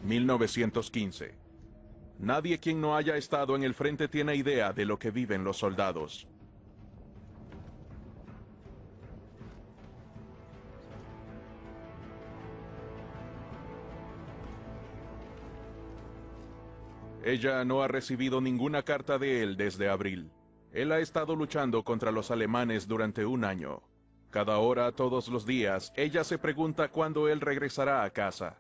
1915. Nadie quien no haya estado en el frente tiene idea de lo que viven los soldados. Ella no ha recibido ninguna carta de él desde abril. Él ha estado luchando contra los alemanes durante un año. Cada hora, todos los días, ella se pregunta cuándo él regresará a casa.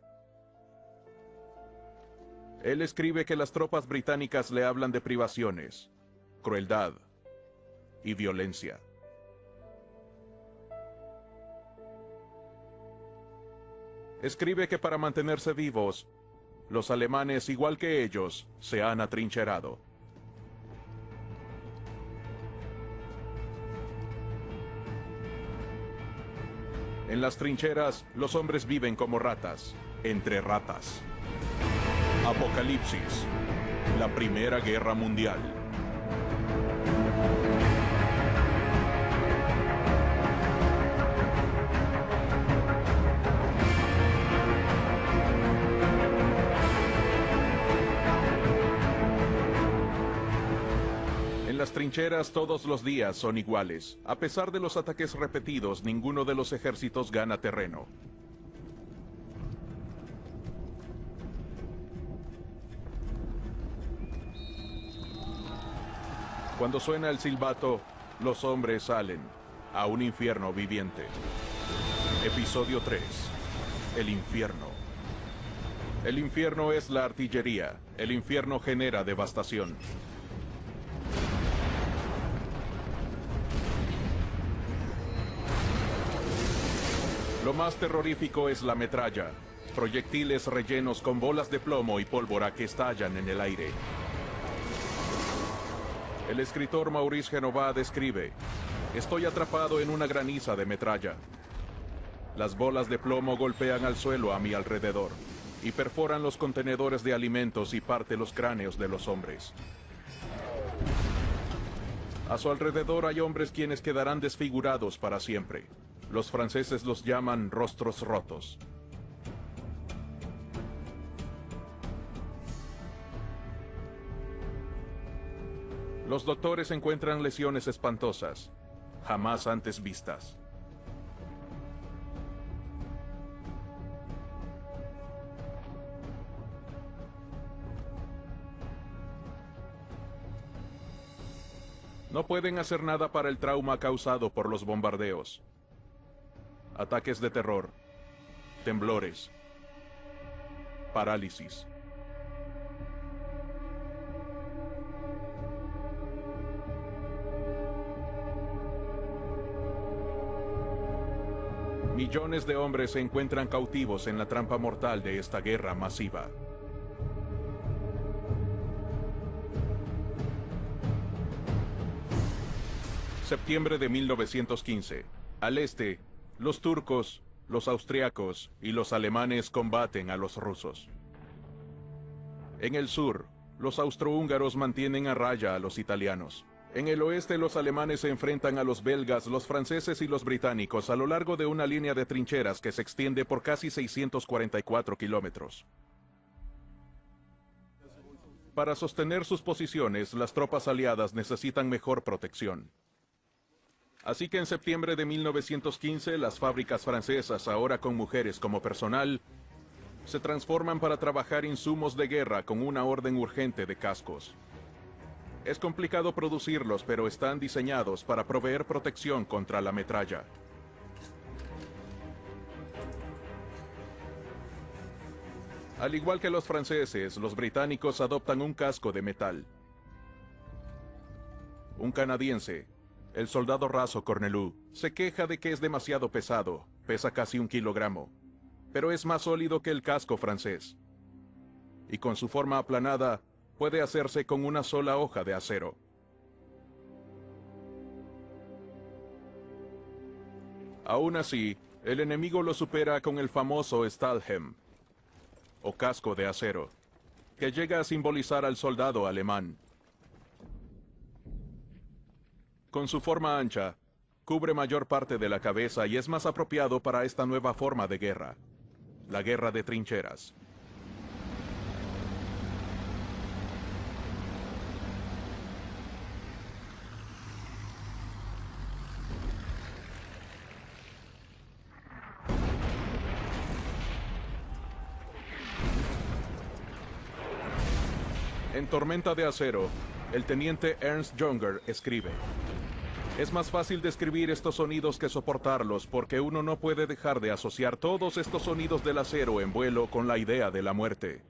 Él escribe que las tropas británicas le hablan de privaciones, crueldad y violencia. Escribe que para mantenerse vivos, los alemanes, igual que ellos, se han atrincherado. En las trincheras, los hombres viven como ratas, entre ratas. Apocalipsis, la Primera Guerra Mundial. En las trincheras todos los días son iguales. A pesar de los ataques repetidos, ninguno de los ejércitos gana terreno. Cuando suena el silbato, los hombres salen a un infierno viviente. Episodio 3. El infierno. El infierno es la artillería. El infierno genera devastación. Lo más terrorífico es la metralla. Proyectiles rellenos con bolas de plomo y pólvora que estallan en el aire. El escritor Maurice Genevoix describe: estoy atrapado en una graniza de metralla. Las bolas de plomo golpean al suelo a mi alrededor y perforan los contenedores de alimentos y parte los cráneos de los hombres. A su alrededor hay hombres quienes quedarán desfigurados para siempre. Los franceses los llaman rostros rotos. Los doctores encuentran lesiones espantosas, jamás antes vistas. No pueden hacer nada para el trauma causado por los bombardeos. Ataques de terror, temblores, parálisis. Millones de hombres se encuentran cautivos en la trampa mortal de esta guerra masiva. Septiembre de 1915. Al este, los turcos, los austriacos y los alemanes combaten a los rusos. En el sur, los austrohúngaros mantienen a raya a los italianos. En el oeste, los alemanes se enfrentan a los belgas, los franceses y los británicos a lo largo de una línea de trincheras que se extiende por casi 644 kilómetros. Para sostener sus posiciones, las tropas aliadas necesitan mejor protección. Así que en septiembre de 1915, las fábricas francesas, ahora con mujeres como personal, se transforman para trabajar insumos de guerra con una orden urgente de cascos. Es complicado producirlos, pero están diseñados para proveer protección contra la metralla. Al igual que los franceses, los británicos adoptan un casco de metal. Un canadiense, el soldado raso Cornelou, se queja de que es demasiado pesado, pesa casi 1 kilogramo, pero es más sólido que el casco francés. Y con su forma aplanada, puede hacerse con una sola hoja de acero. Aún así, el enemigo lo supera con el famoso Stahlhelm, o casco de acero, que llega a simbolizar al soldado alemán. Con su forma ancha, cubre mayor parte de la cabeza y es más apropiado para esta nueva forma de guerra, la guerra de trincheras. En Tormenta de Acero, el teniente Ernst Junger escribe: es más fácil describir estos sonidos que soportarlos, porque uno no puede dejar de asociar todos estos sonidos del acero en vuelo con la idea de la muerte.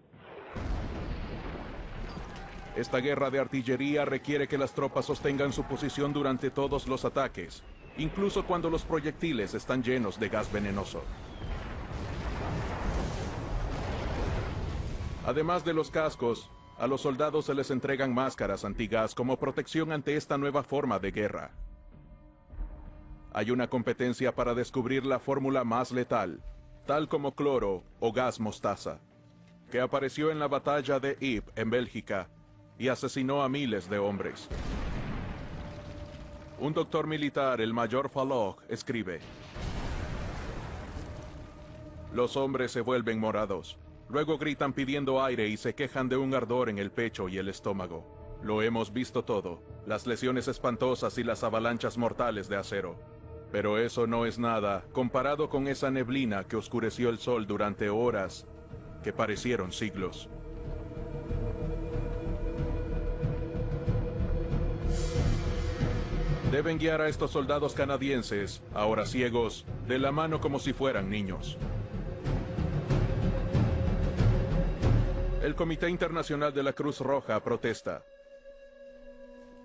Esta guerra de artillería requiere que las tropas sostengan su posición durante todos los ataques, incluso cuando los proyectiles están llenos de gas venenoso. Además de los cascos, a los soldados se les entregan máscaras antigas como protección ante esta nueva forma de guerra. Hay una competencia para descubrir la fórmula más letal, tal como cloro o gas mostaza, que apareció en la batalla de Ypres en Bélgica y asesinó a miles de hombres. Un doctor militar, el mayor Falloch, escribe: los hombres se vuelven morados. Luego gritan pidiendo aire y se quejan de un ardor en el pecho y el estómago. Lo hemos visto todo, las lesiones espantosas y las avalanchas mortales de acero. Pero eso no es nada comparado con esa neblina que oscureció el sol durante horas que parecieron siglos. Deben guiar a estos soldados canadienses, ahora ciegos, de la mano como si fueran niños. El Comité Internacional de la Cruz Roja protesta.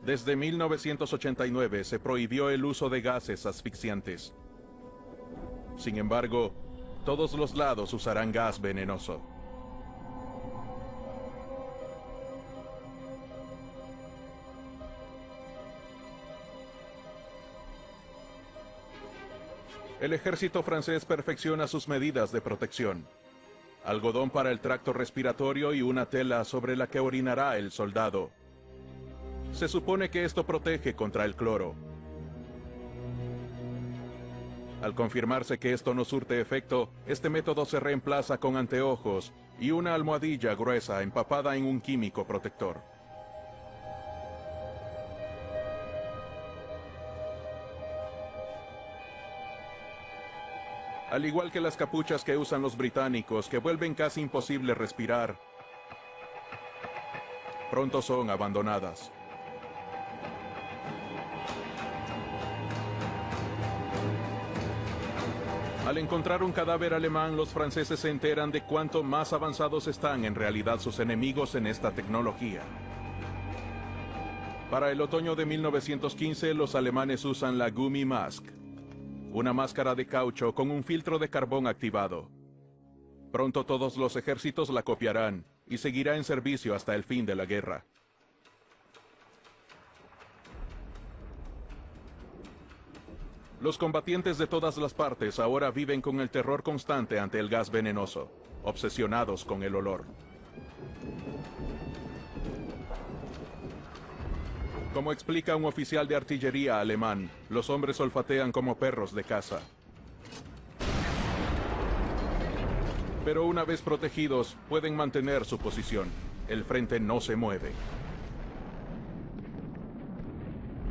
Desde 1989 se prohibió el uso de gases asfixiantes. Sin embargo, todos los lados usarán gas venenoso. El ejército francés perfecciona sus medidas de protección. Algodón para el tracto respiratorio y una tela sobre la que orinará el soldado. Se supone que esto protege contra el cloro. Al confirmarse que esto no surte efecto, este método se reemplaza con anteojos y una almohadilla gruesa empapada en un químico protector. Al igual que las capuchas que usan los británicos, que vuelven casi imposible respirar, pronto son abandonadas. Al encontrar un cadáver alemán, los franceses se enteran de cuánto más avanzados están en realidad sus enemigos en esta tecnología. Para el otoño de 1915, los alemanes usan la Gummi Mask, una máscara de caucho con un filtro de carbón activado. Pronto todos los ejércitos la copiarán y seguirá en servicio hasta el fin de la guerra. Los combatientes de todas las partes ahora viven con el terror constante ante el gas venenoso, obsesionados con el olor. Como explica un oficial de artillería alemán, los hombres olfatean como perros de caza. Pero una vez protegidos, pueden mantener su posición. El frente no se mueve.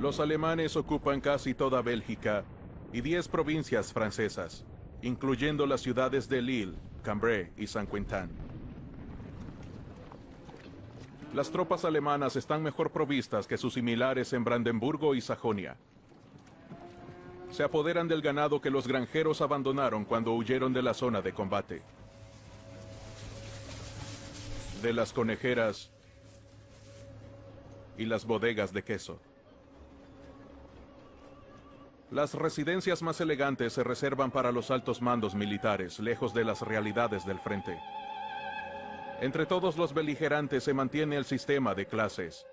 Los alemanes ocupan casi toda Bélgica y 10 provincias francesas, incluyendo las ciudades de Lille, Cambrai y Saint-Quentin. Las tropas alemanas están mejor provistas que sus similares en Brandenburgo y Sajonia. Se apoderan del ganado que los granjeros abandonaron cuando huyeron de la zona de combate. De las conejeras y las bodegas de queso. Las residencias más elegantes se reservan para los altos mandos militares, lejos de las realidades del frente. Entre todos los beligerantes se mantiene el sistema de clases.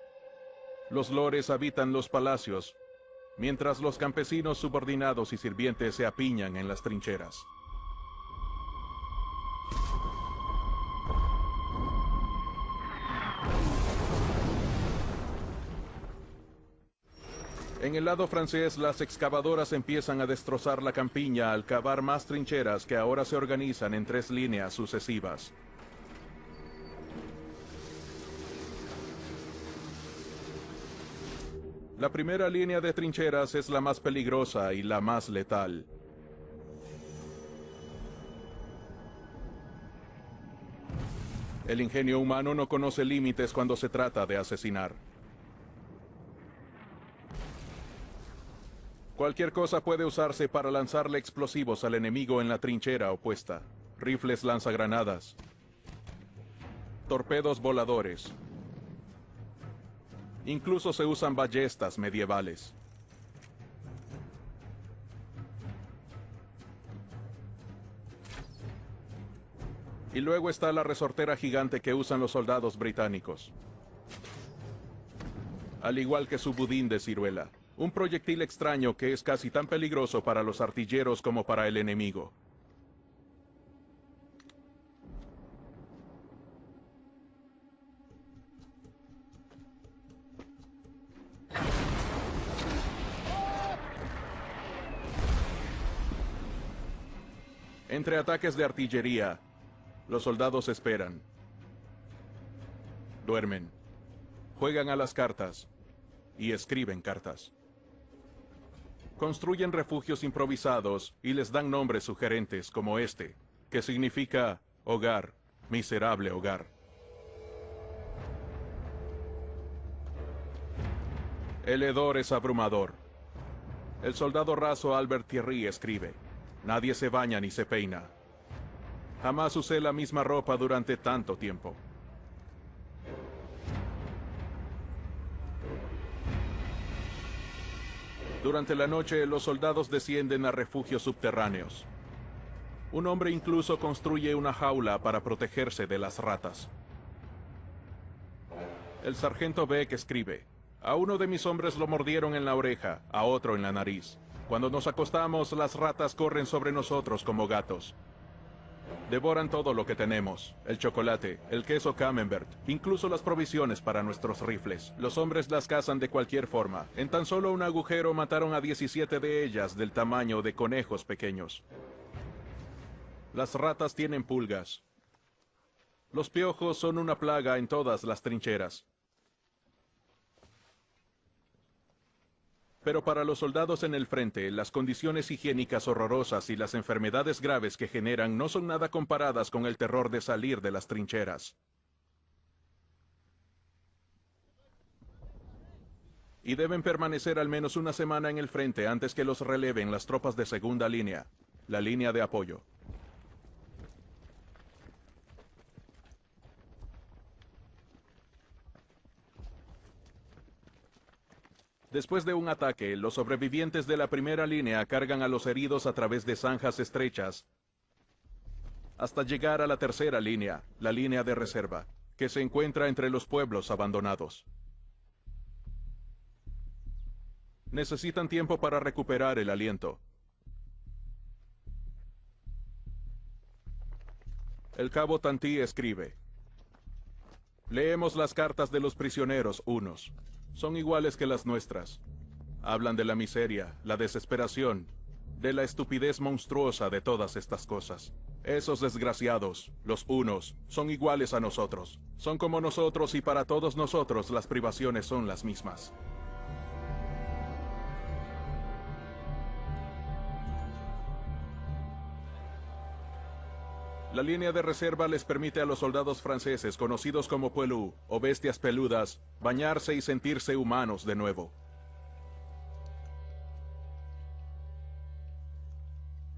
Los lores habitan los palacios, mientras los campesinos subordinados y sirvientes se apiñan en las trincheras. En el lado francés, las excavadoras empiezan a destrozar la campiña al cavar más trincheras que ahora se organizan en 3 líneas sucesivas. La primera línea de trincheras es la más peligrosa y la más letal. El ingenio humano no conoce límites cuando se trata de asesinar. Cualquier cosa puede usarse para lanzarle explosivos al enemigo en la trinchera opuesta. Rifles lanzagranadas, torpedos voladores. Incluso se usan ballestas medievales. Y luego está la resortera gigante que usan los soldados británicos. Al igual que su budín de ciruela. Un proyectil extraño que es casi tan peligroso para los artilleros como para el enemigo. Entre ataques de artillería, los soldados esperan. Duermen. Juegan a las cartas. Y escriben cartas. Construyen refugios improvisados y les dan nombres sugerentes como este, que significa hogar, miserable hogar. El hedor es abrumador. El soldado raso Albert Thierry escribe: nadie se baña ni se peina. Jamás usé la misma ropa durante tanto tiempo. Durante la noche, los soldados descienden a refugios subterráneos. Un hombre incluso construye una jaula para protegerse de las ratas. El sargento Beck escribe: a uno de mis hombres lo mordieron en la oreja, a otro en la nariz. Cuando nos acostamos, las ratas corren sobre nosotros como gatos. Devoran todo lo que tenemos, el chocolate, el queso camembert, incluso las provisiones para nuestros rifles. Los hombres las cazan de cualquier forma. En tan solo un agujero mataron a 17 de ellas del tamaño de conejos pequeños. Las ratas tienen pulgas. Los piojos son una plaga en todas las trincheras. Pero para los soldados en el frente, las condiciones higiénicas horrorosas y las enfermedades graves que generan no son nada comparadas con el terror de salir de las trincheras. Y deben permanecer al menos una semana en el frente antes que los releven las tropas de segunda línea, la línea de apoyo. Después de un ataque, los sobrevivientes de la primera línea cargan a los heridos a través de zanjas estrechas hasta llegar a la tercera línea, la línea de reserva, que se encuentra entre los pueblos abandonados. Necesitan tiempo para recuperar el aliento. El cabo Tanti escribe: leemos las cartas de los prisioneros unos. Son iguales que las nuestras. Hablan de la miseria, la desesperación, de la estupidez monstruosa de todas estas cosas. Esos desgraciados, los unos, son iguales a nosotros. Son como nosotros y para todos nosotros las privaciones son las mismas. La línea de reserva les permite a los soldados franceses, conocidos como poilus, o bestias peludas, bañarse y sentirse humanos de nuevo.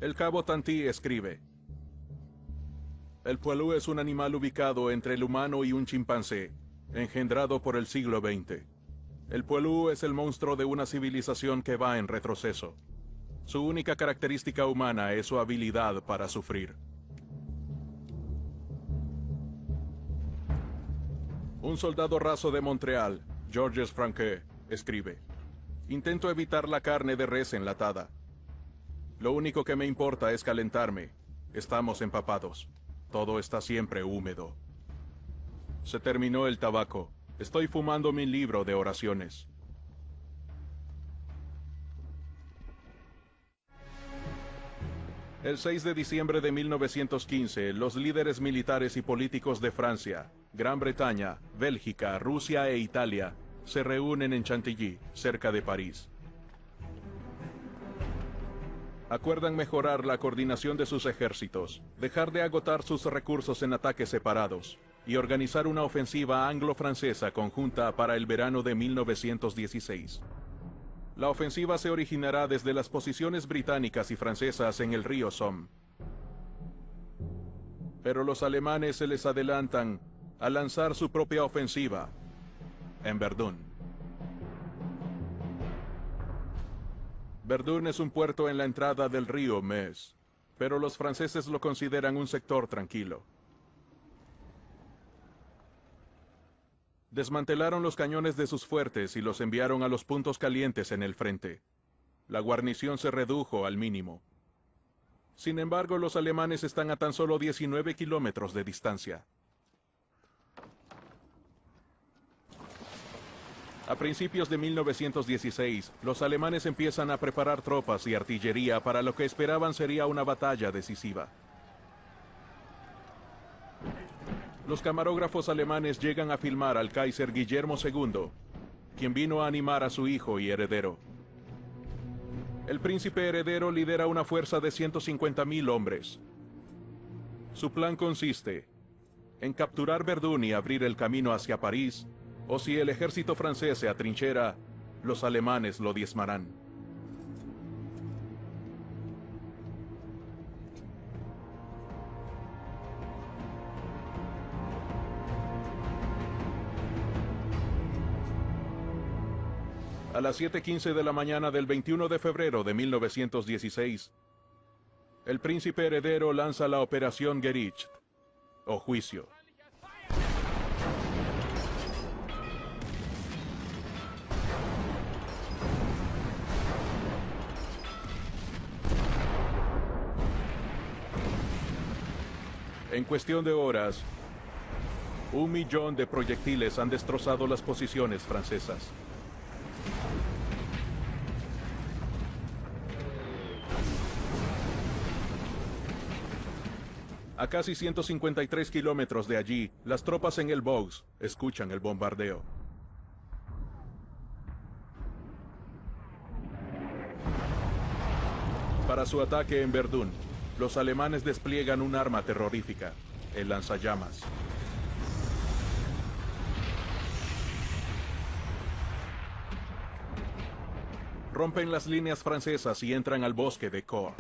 El cabo Tanti escribe: el poilu es un animal ubicado entre el humano y un chimpancé, engendrado por el siglo XX. El poilu es el monstruo de una civilización que va en retroceso. Su única característica humana es su habilidad para sufrir. Un soldado raso de Montreal, Georges Franquet, escribe: intento evitar la carne de res enlatada. Lo único que me importa es calentarme. Estamos empapados. Todo está siempre húmedo. Se terminó el tabaco. Estoy fumando mi libro de oraciones. El 6 de diciembre de 1915, los líderes militares y políticos de Francia, Gran Bretaña, Bélgica, Rusia e Italia se reúnen en Chantilly, cerca de París. Acuerdan mejorar la coordinación de sus ejércitos, dejar de agotar sus recursos en ataques separados, y organizar una ofensiva anglo-francesa conjunta para el verano de 1916. La ofensiva se originará desde las posiciones británicas y francesas en el río Somme. Pero los alemanes se les adelantan al lanzar su propia ofensiva en Verdún. Verdún es un puerto en la entrada del río Meuse, pero los franceses lo consideran un sector tranquilo. Desmantelaron los cañones de sus fuertes y los enviaron a los puntos calientes en el frente. La guarnición se redujo al mínimo. Sin embargo, los alemanes están a tan solo 19 kilómetros de distancia. A principios de 1916, los alemanes empiezan a preparar tropas y artillería para lo que esperaban sería una batalla decisiva. Los camarógrafos alemanes llegan a filmar al Kaiser Guillermo II, quien vino a animar a su hijo y heredero. El príncipe heredero lidera una fuerza de 150.000 hombres. Su plan consiste en capturar Verdún y abrir el camino hacia París, o si el ejército francés se atrinchera, los alemanes lo diezmarán. A las 7:15 de la mañana del 21 de febrero de 1916, el príncipe heredero lanza la Operación Gericht, o juicio. En cuestión de horas, 1 millón de proyectiles han destrozado las posiciones francesas. A casi 153 kilómetros de allí, las tropas en el Vosges escuchan el bombardeo. Para su ataque en Verdún, los alemanes despliegan un arma terrorífica, el lanzallamas. Rompen las líneas francesas y entran al bosque de Coeur.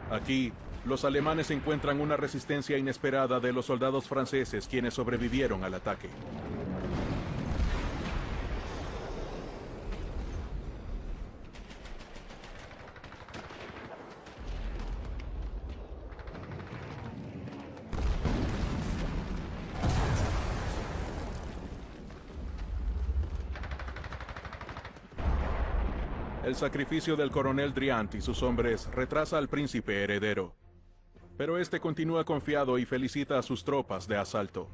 Aquí, los alemanes encuentran una resistencia inesperada de los soldados franceses quienes sobrevivieron al ataque. El sacrificio del coronel Driant y sus hombres retrasa al príncipe heredero, pero este continúa confiado y felicita a sus tropas de asalto.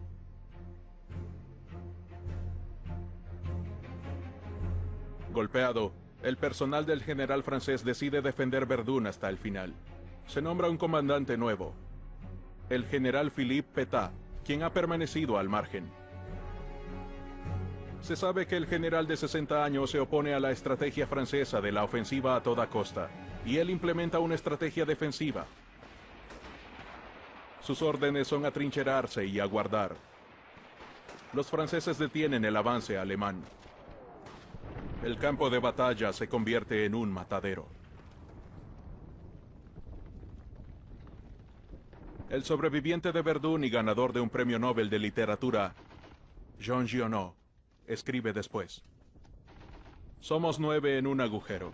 Golpeado, el personal del general francés decide defender Verdún hasta el final. Se nombra un comandante nuevo, el general Philippe Pétain, quien ha permanecido al margen. Se sabe que el general de 60 años se opone a la estrategia francesa de la ofensiva a toda costa, y él implementa una estrategia defensiva. Sus órdenes son atrincherarse y aguardar. Los franceses detienen el avance alemán. El campo de batalla se convierte en un matadero. El sobreviviente de Verdún y ganador de un premio Nobel de literatura, Jean Giono, escribe después: somos 9 en un agujero.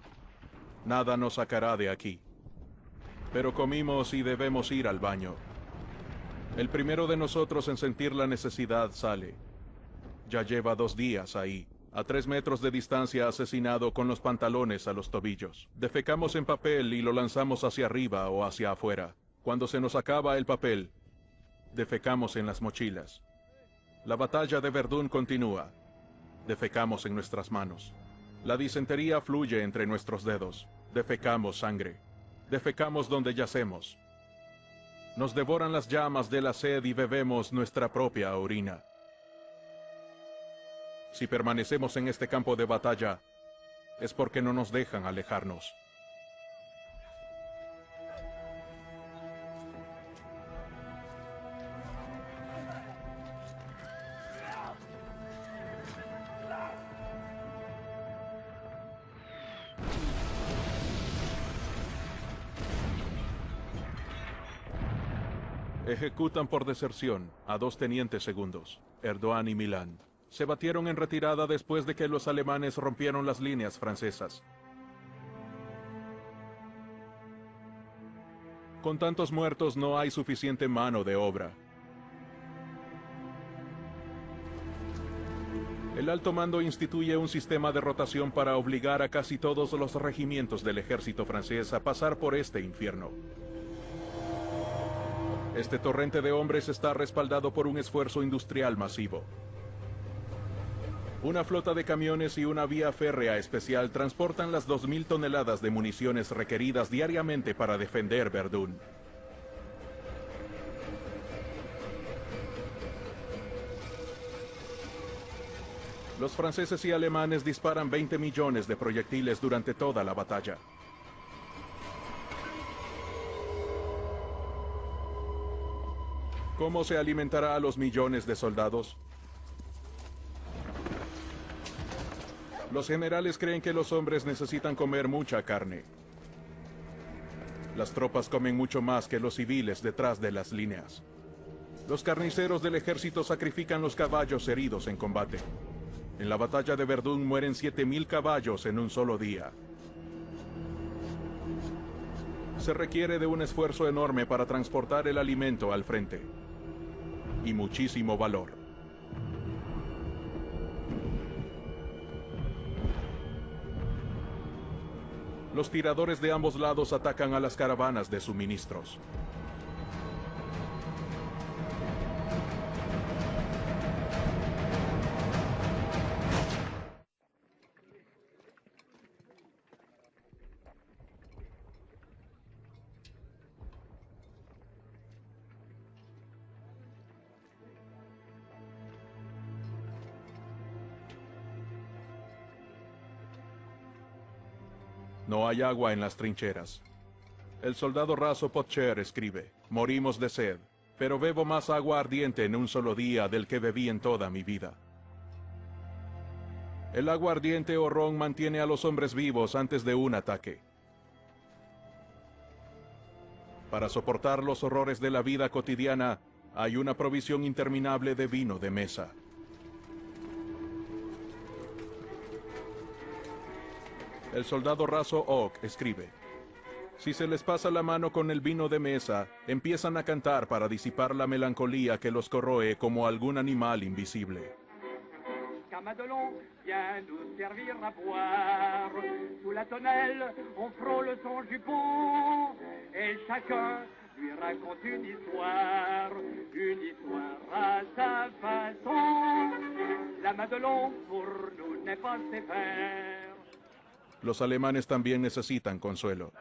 Nada nos sacará de aquí. Pero comimos y debemos ir al baño. El primero de nosotros en sentir la necesidad sale. Ya lleva 2 días ahí, a 3 metros de distancia, asesinado con los pantalones a los tobillos. Defecamos en papel y lo lanzamos hacia arriba o hacia afuera. Cuando se nos acaba el papel, defecamos en las mochilas. La batalla de Verdún continúa. Defecamos en nuestras manos. La disentería fluye entre nuestros dedos. Defecamos sangre. Defecamos donde yacemos. Nos devoran las llamas de la sed y bebemos nuestra propia orina. Si permanecemos en este campo de batalla, es porque no nos dejan alejarnos. Ejecutan por deserción a 2 tenientes segundos, Erdogan y Milán. Se batieron en retirada después de que los alemanes rompieron las líneas francesas. Con tantos muertos no hay suficiente mano de obra. El alto mando instituye un sistema de rotación para obligar a casi todos los regimientos del ejército francés a pasar por este infierno. Este torrente de hombres está respaldado por un esfuerzo industrial masivo. Una flota de camiones y una vía férrea especial transportan las 2.000 toneladas de municiones requeridas diariamente para defender Verdún. Los franceses y alemanes disparan 20 millones de proyectiles durante toda la batalla. ¿Cómo se alimentará a los millones de soldados? Los generales creen que los hombres necesitan comer mucha carne. Las tropas comen mucho más que los civiles detrás de las líneas. Los carniceros del ejército sacrifican los caballos heridos en combate. En la batalla de Verdún mueren 7.000 caballos en un solo día. Se requiere de un esfuerzo enorme para transportar el alimento al frente. Y muchísimo valor. Los tiradores de ambos lados atacan a las caravanas de suministros. No hay agua en las trincheras. El soldado raso Potcher escribe: morimos de sed, pero bebo más agua ardiente en un solo día del que bebí en toda mi vida. El agua ardiente o ron mantiene a los hombres vivos antes de un ataque. Para soportar los horrores de la vida cotidiana, hay una provisión interminable de vino de mesa. El soldado raso Oak escribe: si se les pasa la mano con el vino de mesa, empiezan a cantar para disipar la melancolía que los corroe como algún animal invisible. Madelon vient nous servir à boire. Sous la tonnelle, on frôle son jupon, et chacun lui raconte une histoire à sa façon. La Madelon pour nous n'est pas sévère. Los alemanes también necesitan consuelo.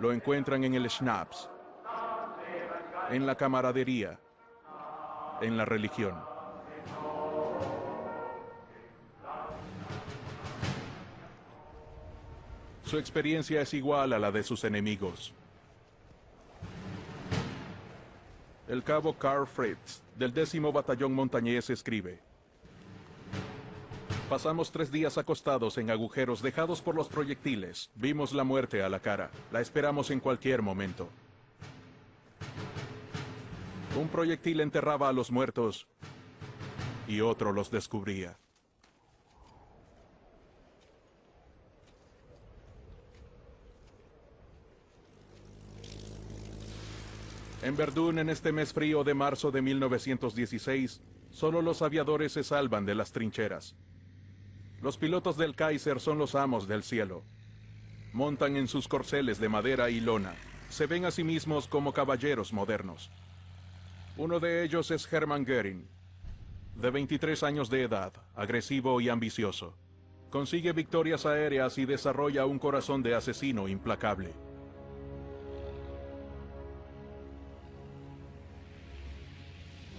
Lo encuentran en el schnapps, en la camaradería, en la religión. Su experiencia es igual a la de sus enemigos. El cabo Karl Fritz, del 10º Batallón Montañés, escribe: pasamos 3 días acostados en agujeros dejados por los proyectiles. Vimos la muerte a la cara. La esperamos en cualquier momento. Un proyectil enterraba a los muertos y otro los descubría. En Verdún, en este mes frío de marzo de 1916, solo los aviadores se salvan de las trincheras. Los pilotos del Kaiser son los amos del cielo. Montan en sus corceles de madera y lona. Se ven a sí mismos como caballeros modernos. Uno de ellos es Hermann Göring, de 23 años de edad, agresivo y ambicioso. Consigue victorias aéreas y desarrolla un corazón de asesino implacable.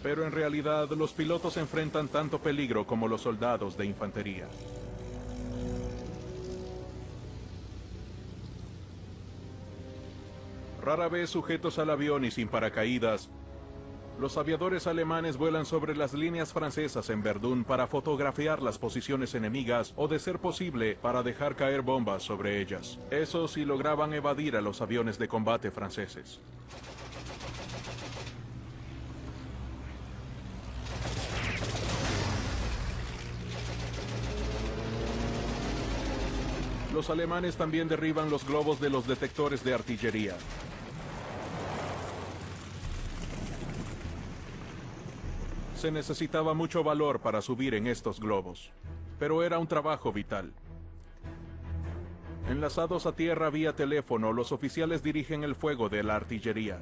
Pero en realidad, los pilotos enfrentan tanto peligro como los soldados de infantería. Rara vez sujetos al avión y sin paracaídas, Los aviadores alemanes vuelan sobre las líneas francesas en Verdún para fotografiar las posiciones enemigas o, de ser posible, para dejar caer bombas sobre ellas. Eso si lograban evadir a los aviones de combate franceses. Los alemanes también derriban los globos de los detectores de artillería. Se necesitaba mucho valor para subir en estos globos, pero era un trabajo vital. Enlazados a tierra vía teléfono, los oficiales dirigen el fuego de la artillería.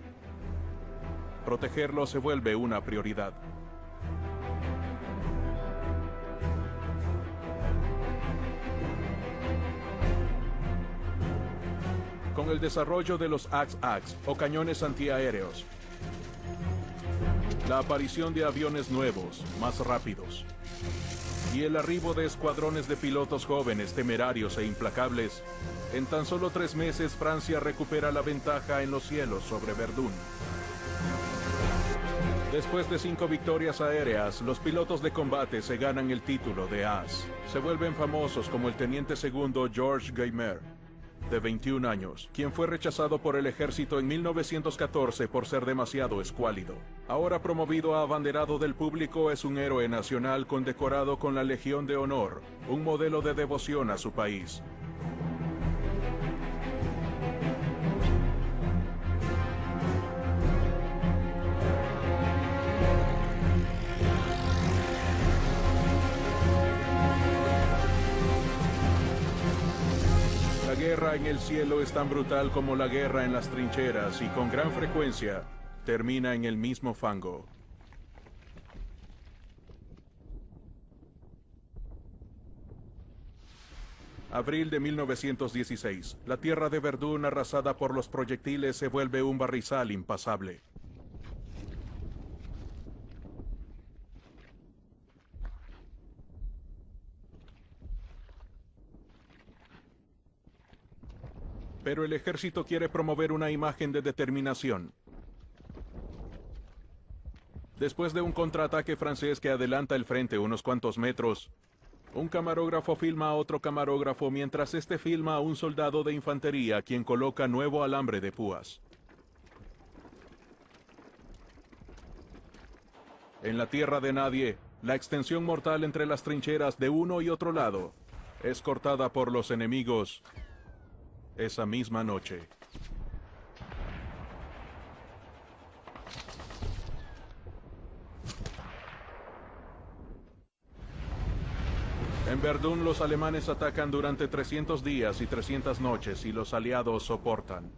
Protegerlo se vuelve una prioridad. Con el desarrollo de los AX-AX o cañones antiaéreos, la aparición de aviones nuevos, más rápidos, y el arribo de escuadrones de pilotos jóvenes, temerarios e implacables, en tan solo 3 meses Francia recupera la ventaja en los cielos sobre Verdún. Después de 5 victorias aéreas, los pilotos de combate se ganan el título de As. Se vuelven famosos como el teniente segundo Georges Guymer, de 21 años, quien fue rechazado por el ejército en 1914 por ser demasiado escuálido. Ahora promovido a abanderado del público, es un héroe nacional condecorado con la Legión de Honor, un modelo de devoción a su país. La guerra en el cielo es tan brutal como la guerra en las trincheras y con gran frecuencia termina en el mismo fango. Abril de 1916. La tierra de Verdún, arrasada por los proyectiles, se vuelve un barrizal impasable. Pero el ejército quiere promover una imagen de determinación. Después de un contraataque francés que adelanta el frente unos cuantos metros, un camarógrafo filma a otro camarógrafo mientras este filma a un soldado de infantería quien coloca nuevo alambre de púas. En la tierra de nadie, la extensión mortal entre las trincheras de uno y otro lado es cortada por los enemigos esa misma noche. En Verdún los alemanes atacan durante 300 días y 300 noches y los aliados soportan.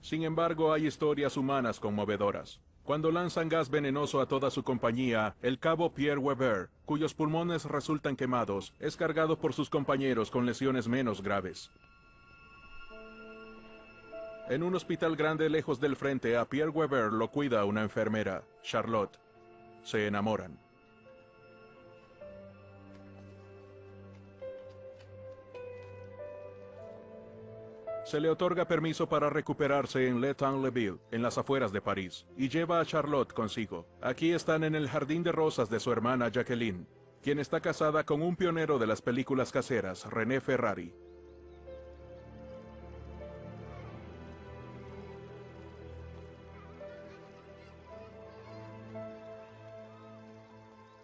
Sin embargo, hay historias humanas conmovedoras. Cuando lanzan gas venenoso a toda su compañía, el cabo Pierre Weber, cuyos pulmones resultan quemados, es cargado por sus compañeros con lesiones menos graves. En un hospital grande lejos del frente, a Pierre Weber lo cuida una enfermera, Charlotte. Se enamoran. Se le otorga permiso para recuperarse en l'Étang-le-Ville, en las afueras de París, y lleva a Charlotte consigo. Aquí están en el jardín de rosas de su hermana Jacqueline, quien está casada con un pionero de las películas caseras, René Ferrari.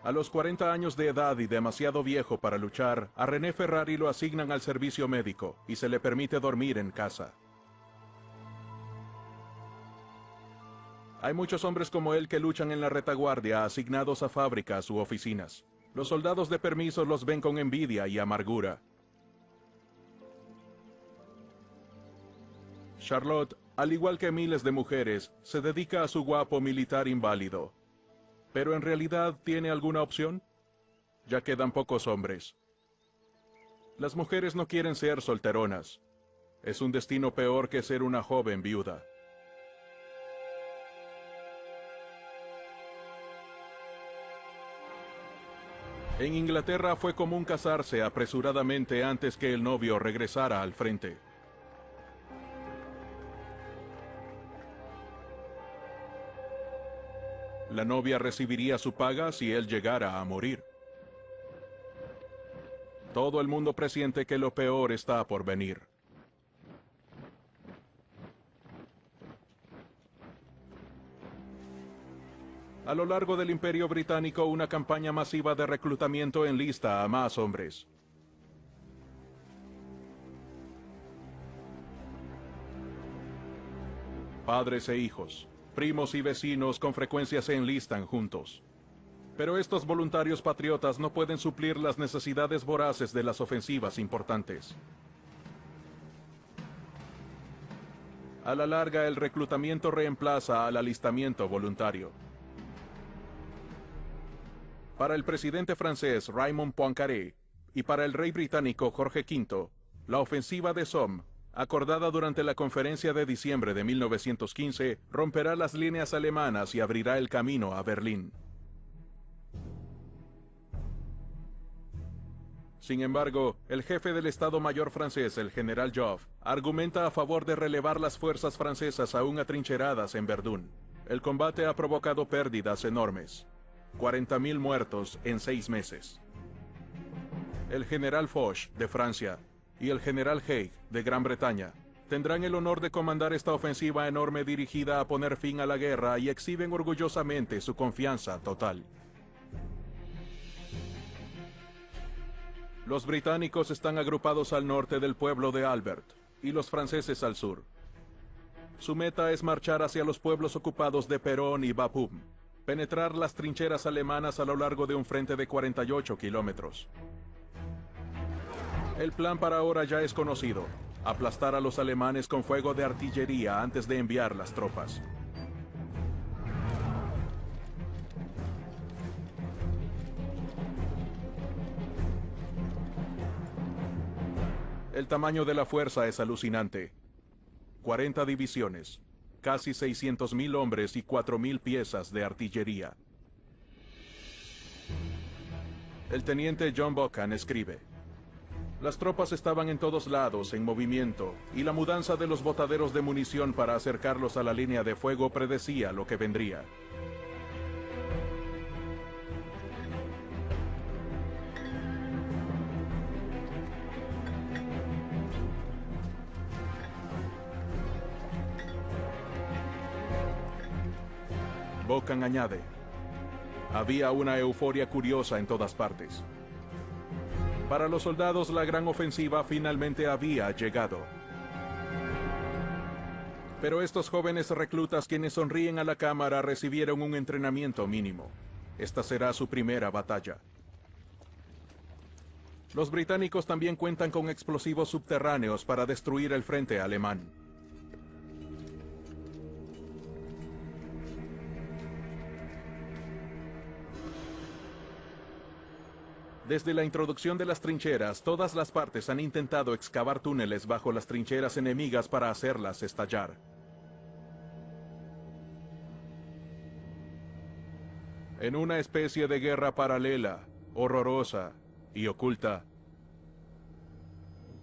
A los 40 años de edad y demasiado viejo para luchar, a René Ferrari lo asignan al servicio médico y se le permite dormir en casa. Hay muchos hombres como él que luchan en la retaguardia, asignados a fábricas u oficinas. Los soldados de permiso los ven con envidia y amargura. Charlotte, al igual que miles de mujeres, se dedica a su guapo militar inválido. ¿Pero en realidad tiene alguna opción? Ya quedan pocos hombres. Las mujeres no quieren ser solteronas. Es un destino peor que ser una joven viuda. En Inglaterra fue común casarse apresuradamente antes que el novio regresara al frente. La novia recibiría su paga si él llegara a morir. Todo el mundo presiente que lo peor está por venir. A lo largo del Imperio Británico, una campaña masiva de reclutamiento enlista a más hombres. Padres e hijos, primos y vecinos con frecuencia se enlistan juntos. Pero estos voluntarios patriotas no pueden suplir las necesidades voraces de las ofensivas importantes. A la larga, el reclutamiento reemplaza al alistamiento voluntario. Para el presidente francés Raymond Poincaré y para el rey británico Jorge V, la ofensiva de Somme, acordada durante la conferencia de diciembre de 1915, romperá las líneas alemanas y abrirá el camino a Berlín. Sin embargo, el jefe del Estado Mayor francés, el general Joffre, argumenta a favor de relevar las fuerzas francesas aún atrincheradas en Verdún. El combate ha provocado pérdidas enormes. 40.000 muertos en 6 meses. El general Foch, de Francia, y el general Haig, de Gran Bretaña, tendrán el honor de comandar esta ofensiva enorme dirigida a poner fin a la guerra y exhiben orgullosamente su confianza total. Los británicos están agrupados al norte del pueblo de Albert, y los franceses al sur. Su meta es marchar hacia los pueblos ocupados de Peronne y Bapaume, penetrar las trincheras alemanas a lo largo de un frente de 48 kilómetros. El plan para ahora ya es conocido: aplastar a los alemanes con fuego de artillería antes de enviar las tropas. El tamaño de la fuerza es alucinante. 40 divisiones, casi 600.000 hombres y 4.000 piezas de artillería. El teniente John Buchan escribe: las tropas estaban en todos lados en movimiento, y la mudanza de los botaderos de munición para acercarlos a la línea de fuego predecía lo que vendría. Buchan añade: había una euforia curiosa en todas partes. Para los soldados, la gran ofensiva finalmente había llegado. Pero estos jóvenes reclutas, quienes sonríen a la cámara, recibieron un entrenamiento mínimo. Esta será su primera batalla. Los británicos también cuentan con explosivos subterráneos para destruir el frente alemán. Desde la introducción de las trincheras, todas las partes han intentado excavar túneles bajo las trincheras enemigas para hacerlas estallar. En una especie de guerra paralela, horrorosa y oculta,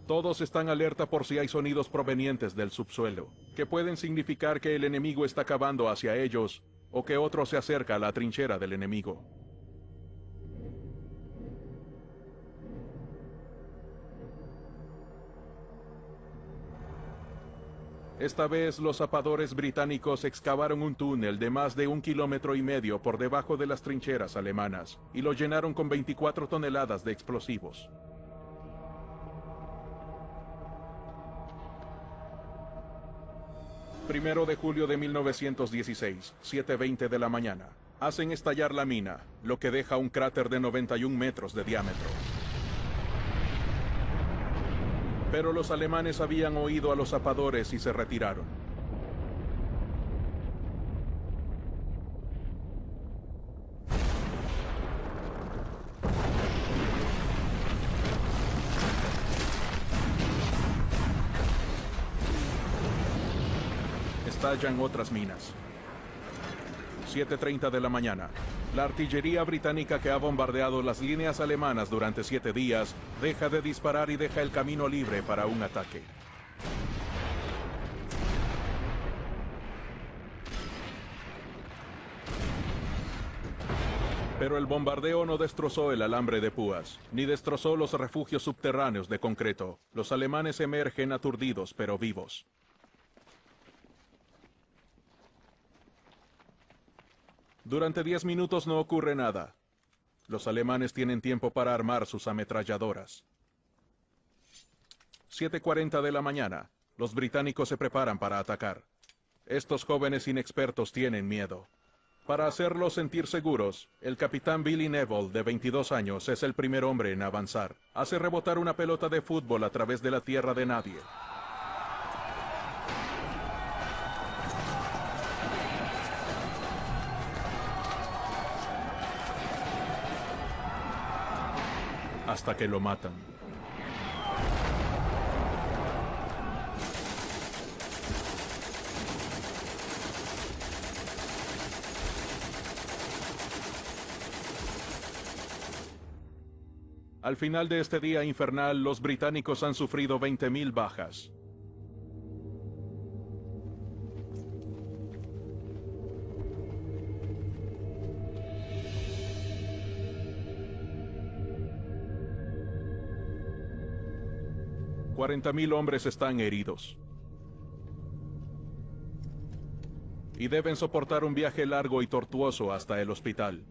todos están alerta por si hay sonidos provenientes del subsuelo, que pueden significar que el enemigo está cavando hacia ellos, o que otro se acerca a la trinchera del enemigo. Esta vez los zapadores británicos excavaron un túnel de más de 1,5 kilómetros por debajo de las trincheras alemanas y lo llenaron con 24 toneladas de explosivos. Primero de julio de 1916, 7:20 de la mañana. Hacen estallar la mina, lo que deja un cráter de 91 metros de diámetro. Pero los alemanes habían oído a los zapadores y se retiraron. Estallan otras minas. 7:30 de la mañana. La artillería británica que ha bombardeado las líneas alemanas durante 7 días deja de disparar y deja el camino libre para un ataque. Pero el bombardeo no destrozó el alambre de púas, ni destrozó los refugios subterráneos de concreto. Los alemanes emergen aturdidos pero vivos. Durante 10 minutos no ocurre nada. Los alemanes tienen tiempo para armar sus ametralladoras. 7:40 de la mañana. Los británicos se preparan para atacar. Estos jóvenes inexpertos tienen miedo. Para hacerlos sentir seguros, el capitán Billy Neville, de 22 años, es el primer hombre en avanzar. Hace rebotar una pelota de fútbol a través de la tierra de nadie. Hasta que lo matan. Al final de este día infernal, los británicos han sufrido 20.000 bajas. $40.000 hombres están heridos. Y deben soportar un viaje largo y tortuoso hasta el hospital.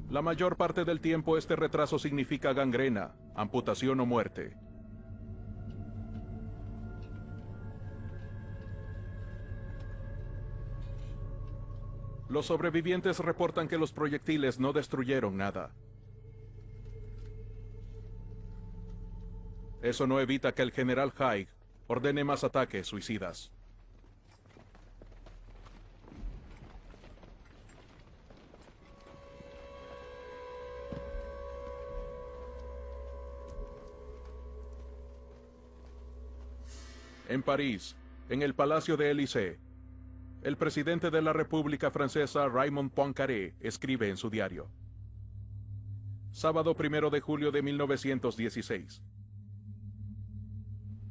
La mayor parte del tiempo este retraso significa gangrena, amputación o muerte. Los sobrevivientes reportan que los proyectiles no destruyeron nada. Eso no evita que el general Haig ordene más ataques suicidas. En París, en el Palacio de Élysée, el presidente de la República Francesa, Raymond Poincaré, escribe en su diario. Sábado 1 de julio de 1916.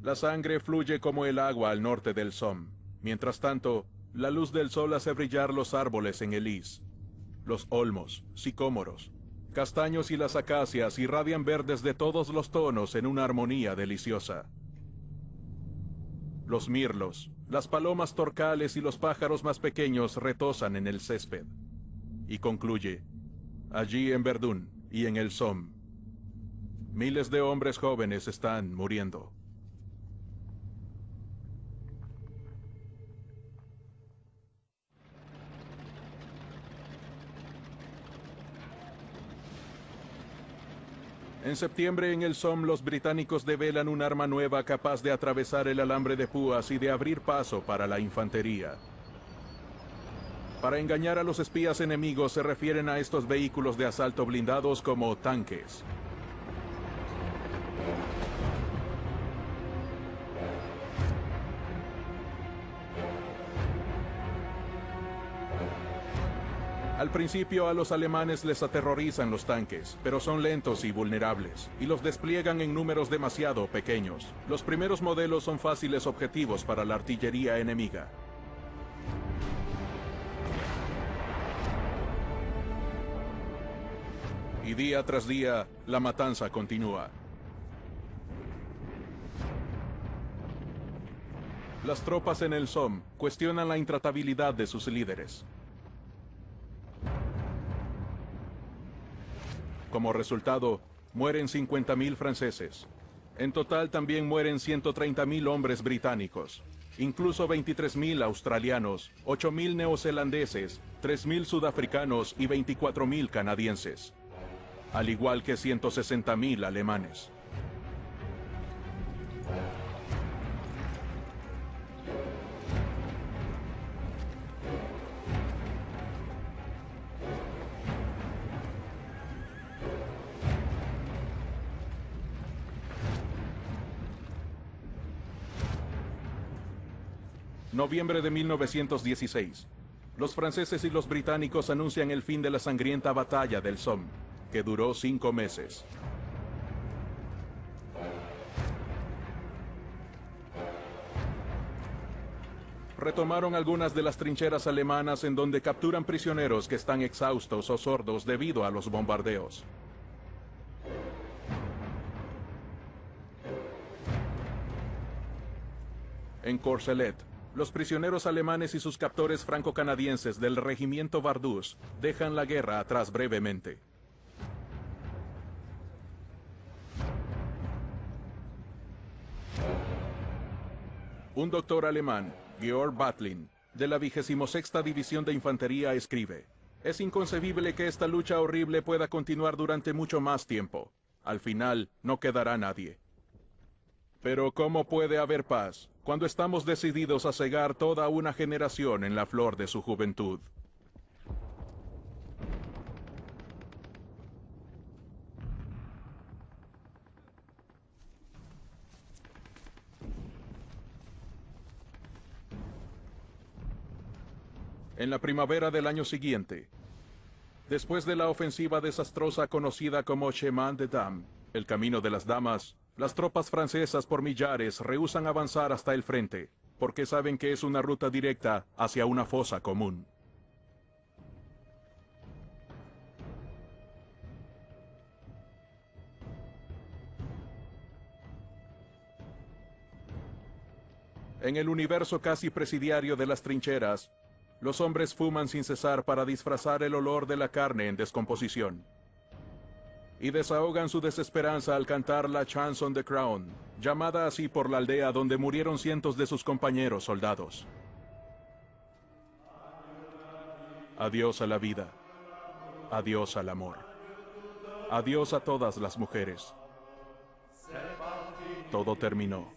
La sangre fluye como el agua al norte del Somme. Mientras tanto, la luz del sol hace brillar los árboles en el Lys. Los olmos, sicómoros, castaños y las acacias irradian verdes de todos los tonos en una armonía deliciosa. Los mirlos, las palomas torcales y los pájaros más pequeños retozan en el césped. Y concluye, allí en Verdun y en el Somme, miles de hombres jóvenes están muriendo. En septiembre en el Somme los británicos develan un arma nueva capaz de atravesar el alambre de púas y de abrir paso para la infantería. Para engañar a los espías enemigos se refieren a estos vehículos de asalto blindados como tanques. Al principio a los alemanes les aterrorizan los tanques, pero son lentos y vulnerables, y los despliegan en números demasiado pequeños. Los primeros modelos son fáciles objetivos para la artillería enemiga. Y día tras día, la matanza continúa. Las tropas en el Somme cuestionan la intratabilidad de sus líderes. Como resultado, mueren 50.000 franceses. En total también mueren 130.000 hombres británicos, incluso 23.000 australianos, 8.000 neozelandeses, 3.000 sudafricanos y 24.000 canadienses, al igual que 160.000 alemanes. Noviembre de 1916. los franceses y los británicos anuncian el fin de la sangrienta batalla del Somme, que duró 5 meses. Retomaron algunas de las trincheras alemanas en donde capturan prisioneros que están exhaustos o sordos debido a los bombardeos. En Courcelette, los prisioneros alemanes y sus captores franco-canadienses del regimiento Vardús dejan la guerra atrás brevemente. Un doctor alemán, Georg Batlin, de la 26ª División de Infantería, escribe: «Es inconcebible que esta lucha horrible pueda continuar durante mucho más tiempo. Al final, no quedará nadie». Pero ¿cómo puede haber paz cuando estamos decididos a cegar toda una generación en la flor de su juventud? En la primavera del año siguiente, después de la ofensiva desastrosa conocida como Chemin des Dames, el camino de las damas, las tropas francesas por millares rehúsan avanzar hasta el frente, porque saben que es una ruta directa hacia una fosa común. En el universo casi presidiario de las trincheras, los hombres fuman sin cesar para disfrazar el olor de la carne en descomposición. Y desahogan su desesperanza al cantar la Chanson de Craon, llamada así por la aldea donde murieron cientos de sus compañeros soldados. Adiós a la vida. Adiós al amor. Adiós a todas las mujeres. Todo terminó.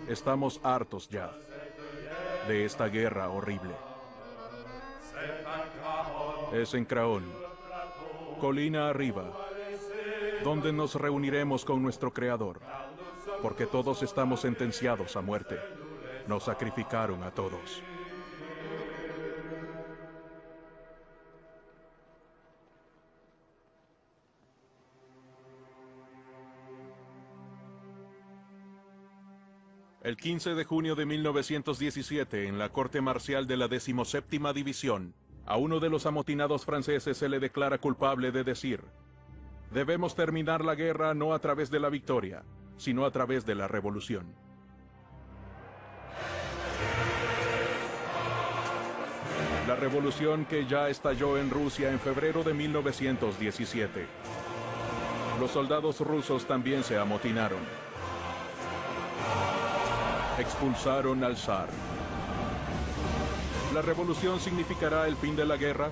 Estamos hartos ya de esta guerra horrible. Es en Craon, colina arriba, donde nos reuniremos con nuestro Creador, porque todos estamos sentenciados a muerte. Nos sacrificaron a todos. El 15 de junio de 1917, en la corte marcial de la 17ª División, a uno de los amotinados franceses se le declara culpable de decir: «Debemos terminar la guerra no a través de la victoria, sino a través de la revolución». La revolución que ya estalló en Rusia en febrero de 1917. Los soldados rusos también se amotinaron. Expulsaron al zar. ¿La revolución significará el fin de la guerra?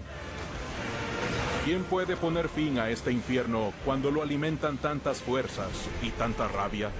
¿Quién puede poner fin a este infierno cuando lo alimentan tantas fuerzas y tanta rabia?